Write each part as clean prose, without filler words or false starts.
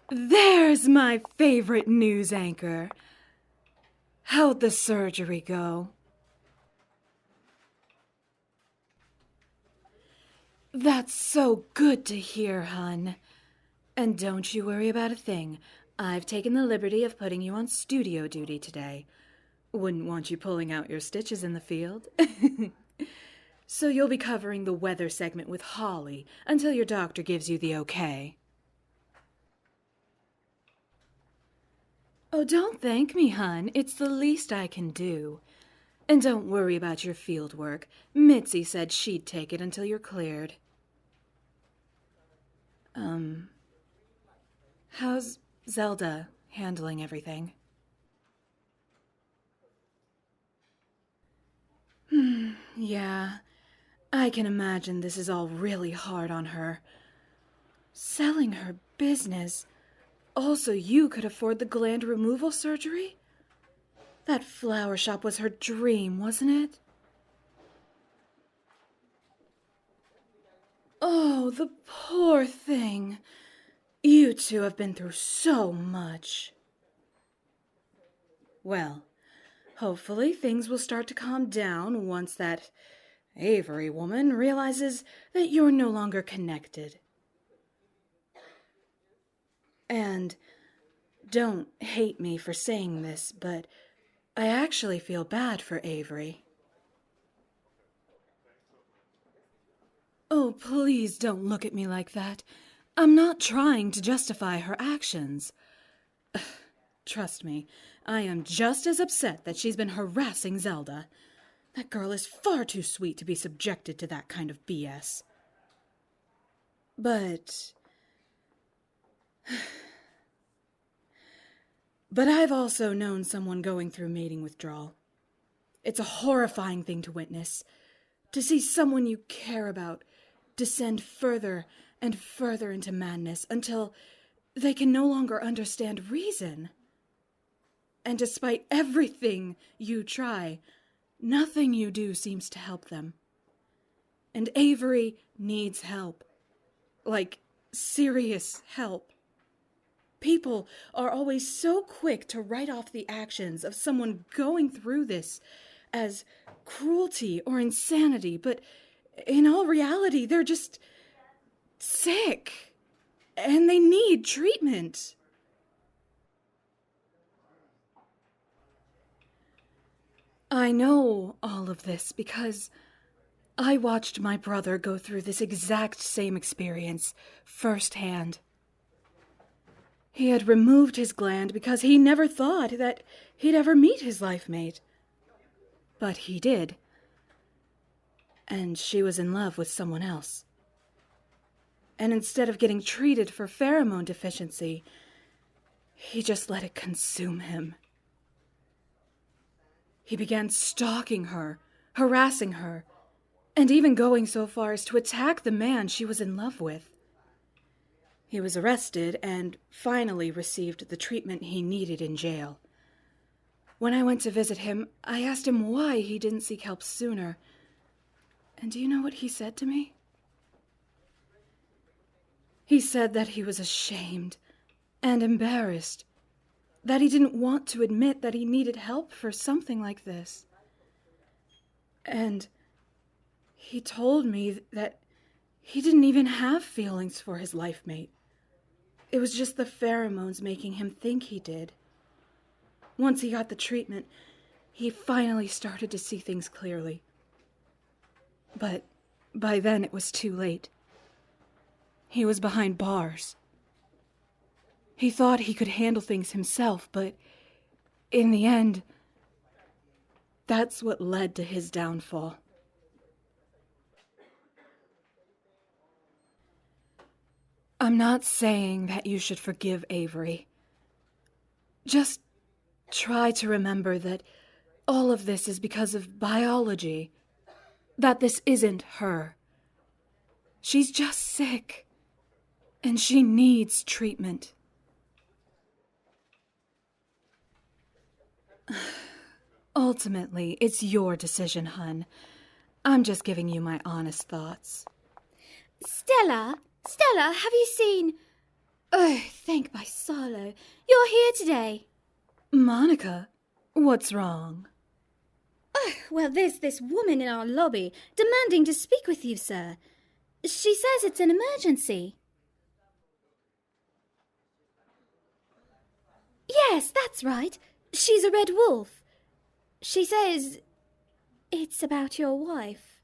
There's my favorite news anchor. How'd the surgery go? That's so good to hear, hun. And don't you worry about a thing. I've taken the liberty of putting you on studio duty today. Wouldn't want you pulling out your stitches in the field. So you'll be covering the weather segment with Holly until your doctor gives you the okay. Oh, don't thank me, hun. It's the least I can do. And don't worry about your field work. Mitzi said she'd take it until you're cleared. How's Zelda handling everything? Yeah, I can imagine this is all really hard on her. Selling her business. Also, you could afford the gland removal surgery? That flower shop was her dream, wasn't it? Oh, the poor thing. You two have been through so much. Well, hopefully things will start to calm down once that Avery woman realizes that you're no longer connected. And don't hate me for saying this, but I actually feel bad for Avery. Oh, please don't look at me like that. I'm not trying to justify her actions. Trust me, I am just as upset that she's been harassing Zelda. That girl is far too sweet to be subjected to that kind of BS. But I've also known someone going through mating withdrawal. It's a horrifying thing to witness. To see someone you care about descend further and further into madness until they can no longer understand reason. And despite everything you try, nothing you do seems to help them. And Avery needs help. Like, serious help. People are always so quick to write off the actions of someone going through this as cruelty or insanity, but in all reality, they're just sick, and they need treatment. I know all of this because I watched my brother go through this exact same experience firsthand. He had removed his gland because he never thought that he'd ever meet his life mate. But he did. And she was in love with someone else. And instead of getting treated for pheromone deficiency, he just let it consume him. He began stalking her, harassing her, and even going so far as to attack the man she was in love with. He was arrested and finally received the treatment he needed in jail. When I went to visit him, I asked him why he didn't seek help sooner. And do you know what he said to me? He said that he was ashamed and embarrassed, that he didn't want to admit that he needed help for something like this. And he told me that he didn't even have feelings for his life mate. It was just the pheromones making him think he did. Once he got the treatment, he finally started to see things clearly. But by then it was too late. He was behind bars. He thought he could handle things himself, but in the end, that's what led to his downfall. I'm not saying that you should forgive Avery. Just try to remember that all of this is because of biology. That this isn't her. She's just sick, and she needs treatment. Ultimately, it's your decision, hun. I'm just giving you my honest thoughts. Stella, have you seen... Oh, thank my sorrow. You're here today. Monica, what's wrong? Oh, well, there's this woman in our lobby demanding to speak with you, sir. She says it's an emergency. Yes, that's right. She's a red wolf. She says it's about your wife.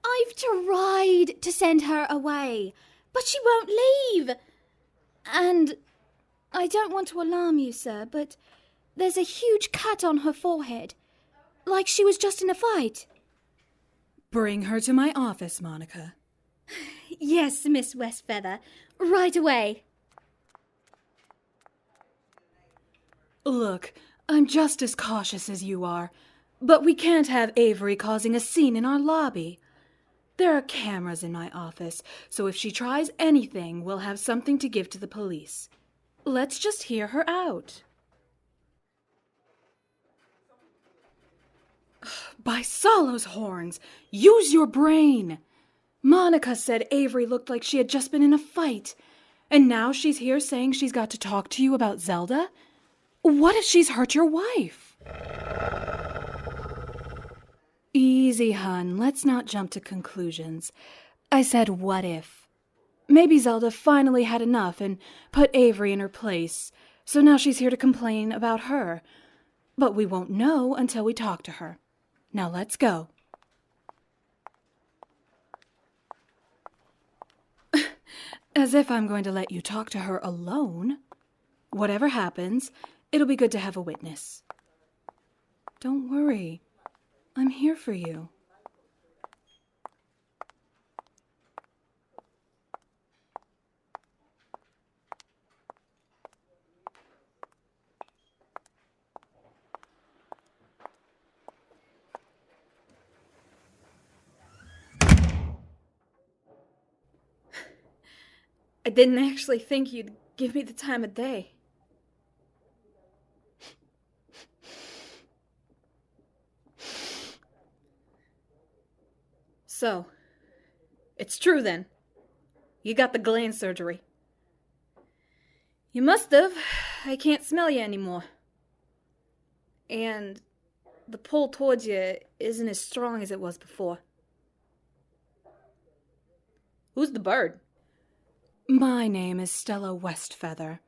I've tried to send her away, but she won't leave. And I don't want to alarm you, sir, but there's a huge cut on her forehead, like she was just in a fight. Bring her to my office, Monica. Yes, Miss Westfeather, right away. Look, I'm just as cautious as you are, but we can't have Avery causing a scene in our lobby. There are cameras in my office, so if she tries anything, we'll have something to give to the police. Let's just hear her out. By Solo's horns, use your brain! Monica said Avery looked like she had just been in a fight, and now she's here saying she's got to talk to you about Zelda? What if she's hurt your wife? Easy, hun. Let's not jump to conclusions. I said, what if? Maybe Zelda finally had enough and put Avery in her place, so now she's here to complain about her. But we won't know until we talk to her. Now let's go. As if I'm going to let you talk to her alone. Whatever happens, it'll be good to have a witness. Don't worry. I'm here for you. I didn't actually think you'd give me the time of day. So, it's true then. You got the gland surgery. You must have. I can't smell you anymore. And the pull towards you isn't as strong as it was before. Who's the bird? My name is Stella Westfeather.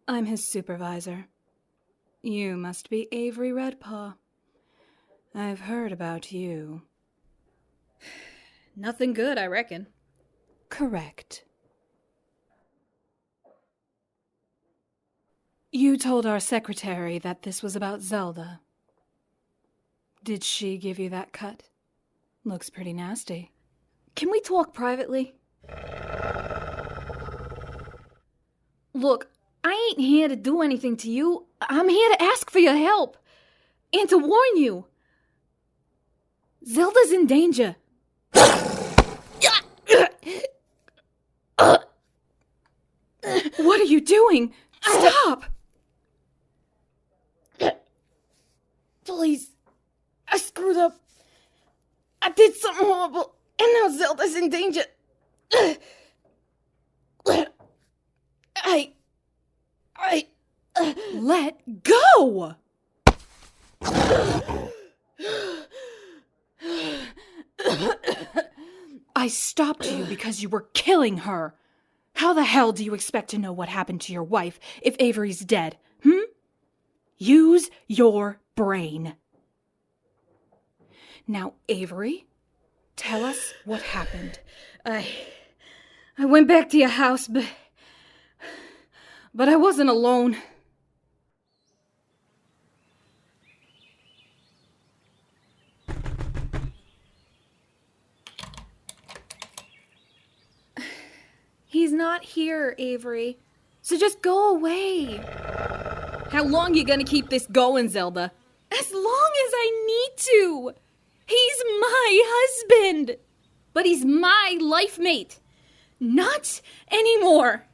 I'm his supervisor. You must be Avery Redpaw. I've heard about you. Nothing good, I reckon. Correct. You told our secretary that this was about Zelda. Did she give you that cut? Looks pretty nasty. Can we talk privately? Look, I ain't here to do anything to you. I'm here to ask for your help. And to warn you. Zelda's in danger. What are you doing? Stop! Please. I screwed up. I did something horrible. And now Zelda's in danger. Let go! I stopped you because you were killing her. How the hell do you expect to know what happened to your wife if Avery's dead, Use your brain. Now, Avery, tell us what happened. I went back to your house, but I wasn't alone. He's not here, Avery. So just go away. How long you gonna keep this going, Zelda? As long as I need to. He's my husband. But he's my life mate. Not anymore.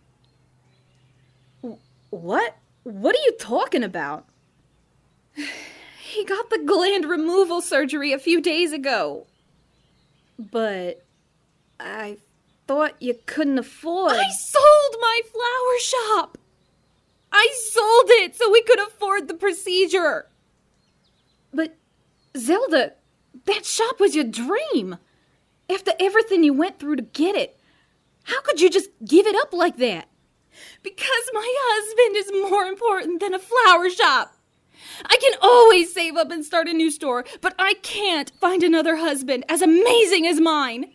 What? What are you talking about? He got the gland removal surgery a few days ago. But I thought you couldn't afford. I sold my flower shop! I sold it so we could afford the procedure! But, Zelda, that shop was your dream. After everything you went through to get it, how could you just give it up like that? Because my husband is more important than a flower shop. I can always save up and start a new store, but I can't find another husband as amazing as mine.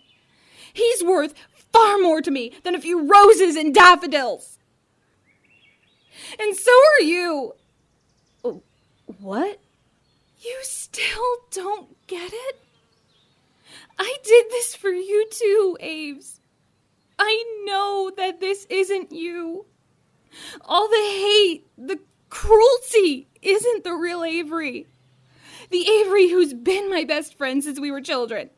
He's worth far more to me than a few roses and daffodils. And so are you. What? You still don't get it? I did this for you too, Aves. I know that this isn't you. All the hate, the cruelty isn't the real Avery. The Avery who's been my best friend since we were children.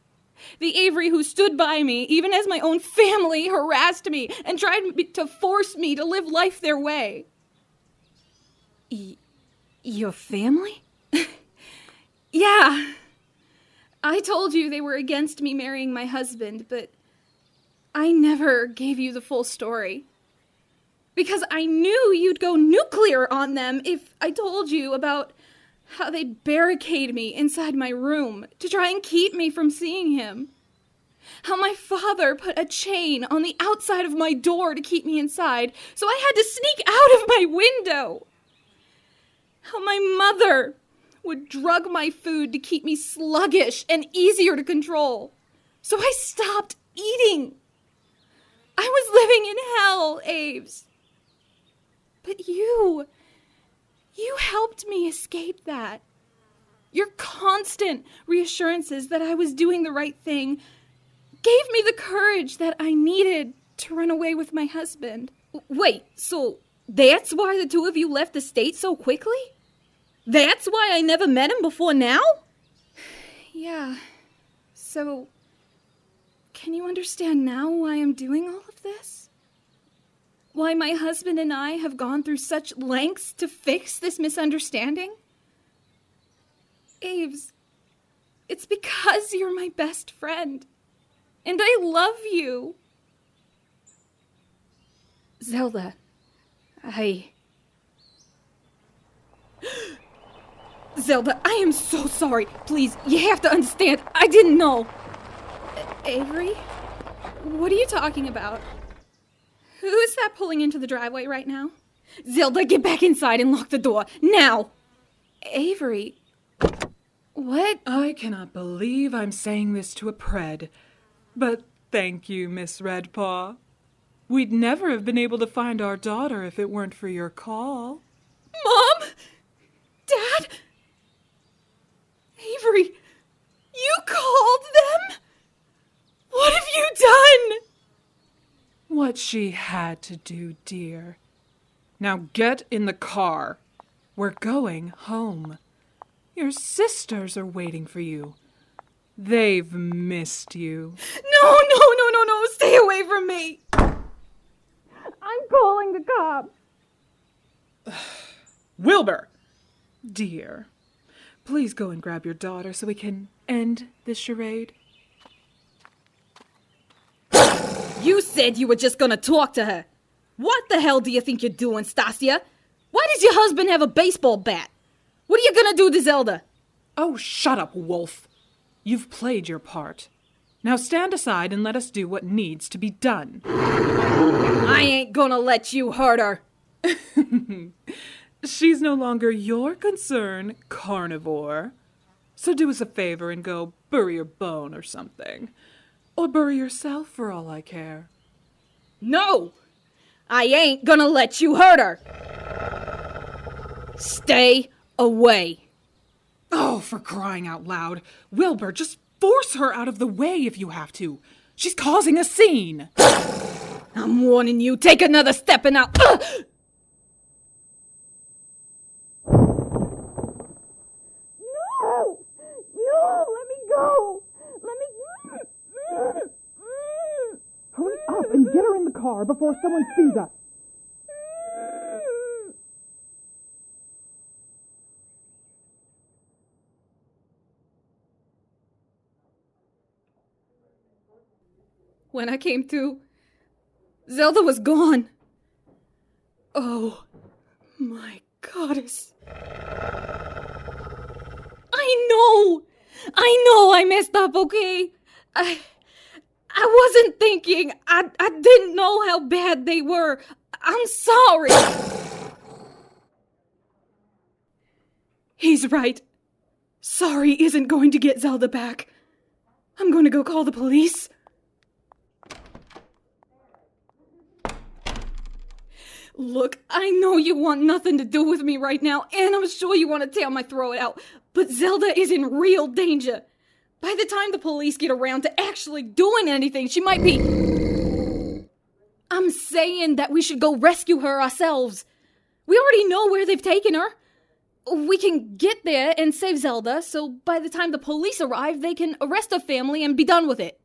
The Avery who stood by me even as my own family harassed me and tried to force me to live life their way. Your family? Yeah. I told you they were against me marrying my husband, but I never gave you the full story. Because I knew you'd go nuclear on them if I told you about how they'd barricade me inside my room to try and keep me from seeing him. How my father put a chain on the outside of my door to keep me inside, so I had to sneak out of my window. How my mother would drug my food to keep me sluggish and easier to control. So I stopped eating. I was living in hell, Aves. But you helped me escape that. Your constant reassurances that I was doing the right thing gave me the courage that I needed to run away with my husband. Wait, so that's why the two of you left the state so quickly? That's why I never met him before now? Yeah. So, can you understand now why I'm doing all of this? Why my husband and I have gone through such lengths to fix this misunderstanding? Aves, it's because you're my best friend. And I love you. Zelda, Zelda, I am so sorry. Please, you have to understand. I didn't know. Avery? What are you talking about? Who is that pulling into the driveway right now? Zelda, get back inside and lock the door. Now! Avery. What? I cannot believe I'm saying this to a pred, but thank you, Miss Redpaw. We'd never have been able to find our daughter if it weren't for your call. Mom? Dad? Avery, you called them? What have you done? What she had to do, dear. Now get in the car. We're going home. Your sisters are waiting for you. They've missed you. No, stay away from me. I'm calling the cops. Wilbur! Dear, please go and grab your daughter so we can end this charade. you said you were just gonna talk to her. What the hell do you think you're doing, Stacia? Why does your husband have a baseball bat? What are you gonna do to Zelda? Oh, shut up, Wolf. You've played your part. Now stand aside and let us do what needs to be done. I ain't gonna let you hurt her. She's no longer your concern, carnivore. So do us a favor and go bury your bone or something. Or bury yourself for all I care. No! I ain't gonna let you hurt her. Stay away. Oh, for crying out loud. Wilbur, just force her out of the way if you have to. She's causing a scene. I'm warning you, take another step and I'll... No, let me go. Hurry up and get her in the car before someone sees us. When I came to, Zelda was gone. Oh, my goddess. I know I messed up, okay? I wasn't thinking. I didn't know how bad they were. I'm sorry. He's right. Sorry isn't going to get Zelda back. I'm going to go call the police. Look, I know you want nothing to do with me right now, and I'm sure you want to tear my throat out, but Zelda is in real danger. By the time the police get around to actually doing anything, she might be... I'm saying that we should go rescue her ourselves. We already know where they've taken her. We can get there and save Zelda, so by the time the police arrive, they can arrest her family and be done with it.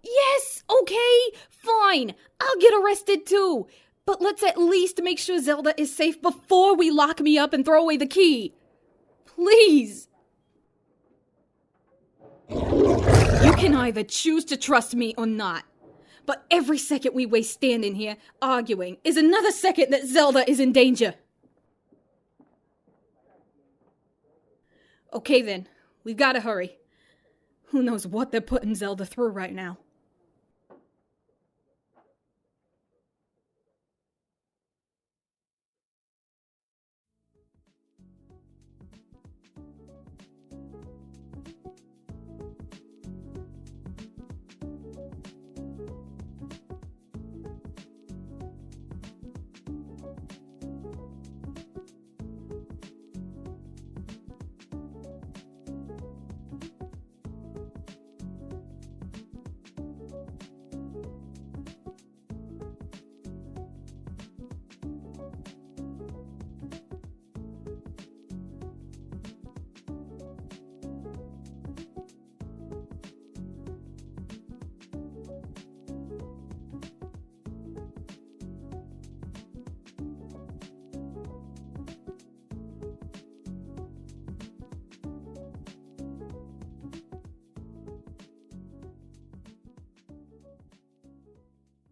Yes, okay, fine. I'll get arrested too. But let's at least make sure Zelda is safe before we lock me up and throw away the key. Please. You can either choose to trust me or not. But every second we waste standing here arguing is another second that Zelda is in danger. Okay then, we've got to hurry. Who knows what they're putting Zelda through right now.